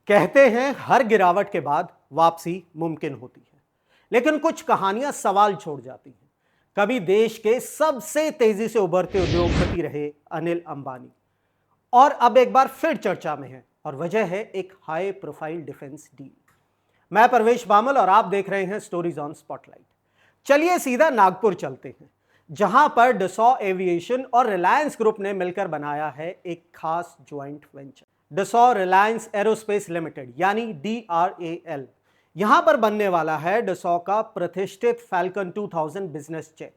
कहते हैं हर गिरावट के बाद वापसी मुमकिन होती है, लेकिन कुछ कहानियां सवाल छोड़ जाती हैं। कभी देश के सबसे तेजी से उभरते उद्योगपति रहे अनिल अंबानी, और अब एक बार फिर चर्चा में है, और वजह है एक हाई प्रोफाइल डिफेंस डील। मैं परवेश बामल और आप देख रहे हैं स्टोरीज ऑन स्पॉटलाइट। चलिए सीधा नागपुर चलते हैं, जहां पर डसॉ एविएशन और रिलायंस ग्रुप ने मिलकर बनाया है एक खास joint venture, Dassault Reliance aerospace limited यानी DRAL। यहां पर बनने वाला है डसॉ का प्रतिष्ठित फैल्कन 2000 बिजनेस जेट,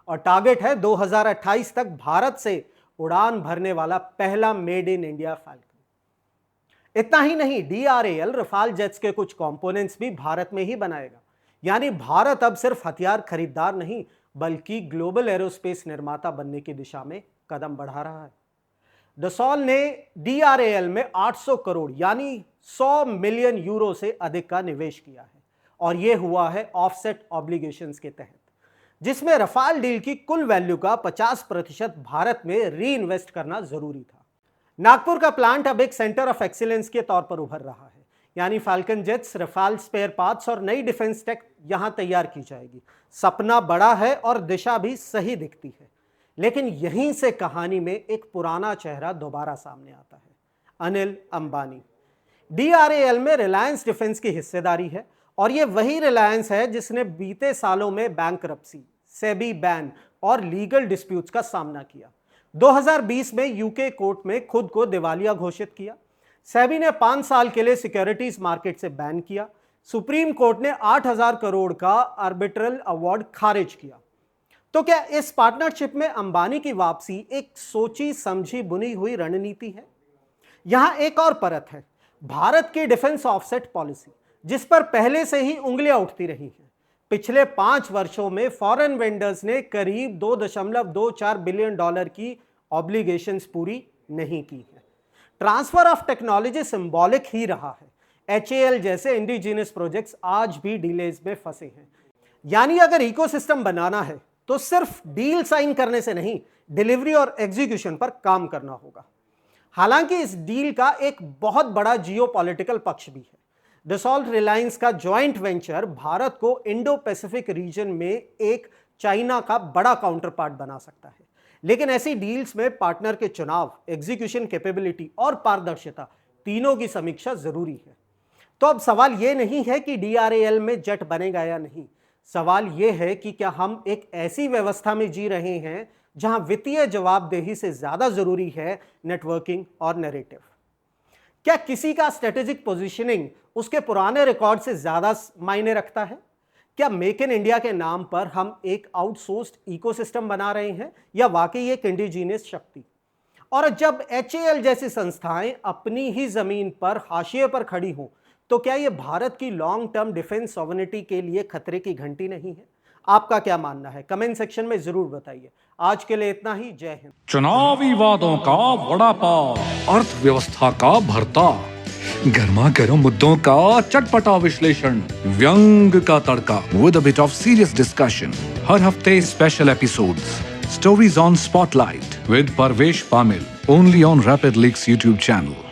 और टारगेट है 2028 तक भारत से उड़ान भरने वाला पहला मेड इन इंडिया फैल्कन। इतना ही नहीं, DRAL रफाल जेट्स के कुछ कंपोनेंट्स भी भारत में ही बनाएगा। यानी भारत अब सिर्फ हथियार खरीदार नहीं, बल्कि ग्लोबल एरोस्पेस निर्माता बनने की दिशा में कदम बढ़ा रहा है। डसॉल ने DRAL में 800 करोड़ यानी 100 मिलियन यूरो से अधिक का निवेश किया है, और यह हुआ है ऑफसेट ऑब्लिगेशंस के तहत, जिसमें रफाल डील की कुल वैल्यू का 50% भारत में री इन्वेस्ट करना जरूरी था। नागपुर का प्लांट अब एक सेंटर ऑफ एक्सीलेंस के तौर पर उभर रहा है, यानी Falcon jets, Rafale spare parts और नई डिफेंस टेक यहां तैयार की जाएगी। सपना बड़ा है और दिशा भी सही दिखती है, लेकिन यहीं से कहानी में एक पुराना चेहरा दोबारा सामने आता है, अनिल अंबानी। DRAL में रिलायंस डिफेंस की हिस्सेदारी है, और यह वही रिलायंस है जिसने बीते सालों में बैंकरप्सी, सेबी बैन और लीगल डिस्प्यूट्स का सामना किया। 2020 में यूके कोर्ट में खुद को दिवालिया घोषित किया। सेबी ने 5 साल के लिए सिक्योरिटीज मार्केट से बैन किया। सुप्रीम कोर्ट ने 8,000 करोड़ का आर्बिट्रल अवार्ड खारिज किया। तो क्या इस पार्टनरशिप में अंबानी की वापसी एक सोची समझी बुनी हुई रणनीति है? यहां एक और परत है, भारत की डिफेंस ऑफसेट पॉलिसी, जिस पर पहले से ही उंगलियां उठती रही हैं। पिछले 5 वर्षों में फॉरेन वेंडर्स ने करीब $2.24 बिलियन की ऑब्लिगेशंस पूरी नहीं की है। ट्रांसफर ऑफ टेक्नोलॉजी सिंबॉलिक ही रहा है। HAL जैसे इंडिजिनस प्रोजेक्ट्स आज भी डिलेज में फंसे हैं। यानी अगर इकोसिस्टम बनाना है तो सिर्फ डील साइन करने से नहीं, डिलीवरी और एग्जीक्यूशन पर काम करना होगा। हालांकि इस डील का एक बहुत बड़ा जियोपॉलिटिकल पक्ष भी है। डसॉ रिलायंस का जॉइंट वेंचर भारत को इंडो पैसिफिक रीजन में एक चाइना का बड़ा काउंटर पार्ट बना सकता है, लेकिन ऐसी डील्स में पार्टनर के चुनाव, एग्जीक्यूशन कैपेबिलिटी और पारदर्शिता तीनों की समीक्षा जरूरी है। तो अब सवाल यह नहीं है कि DRAL में जेट बनेगा या नहीं, सवाल यह है कि क्या हम एक ऐसी व्यवस्था में जी रहे हैं जहां वित्तीय जवाबदेही से ज्यादा जरूरी है नेटवर्किंग और नैरेटिव। क्या किसी का स्ट्रेटेजिक पोजीशनिंग उसके पुराने रिकॉर्ड से ज्यादा मायने रखता है? क्या मेक इन इंडिया के नाम पर हम एक आउटसोर्स्ड इकोसिस्टम बना रहे हैं, या वाकई एक इंडिजीनियस शक्ति? और जब HAL जैसी संस्थाएं अपनी ही जमीन पर हाशिए पर खड़ी हों, तो क्या यह भारत की लॉन्ग टर्म डिफेंस सॉवरेनिटी के लिए खतरे की घंटी नहीं है? आपका क्या मानना है? कमेंट सेक्शन में जरूर बताइए। आज के लिए इतना ही। जय हिंद। चुनावी वादों का वड़ा पाव, अर्थव्यवस्था का भरता, गर्मा गर्म मुद्दों का चटपटा विश्लेषण, व्यंग का तड़का with a bit of serious discussion. हर हफ्ते special episodes, stories on spotlight with Parvesh Pamil, only on rapid leaks YouTube channel.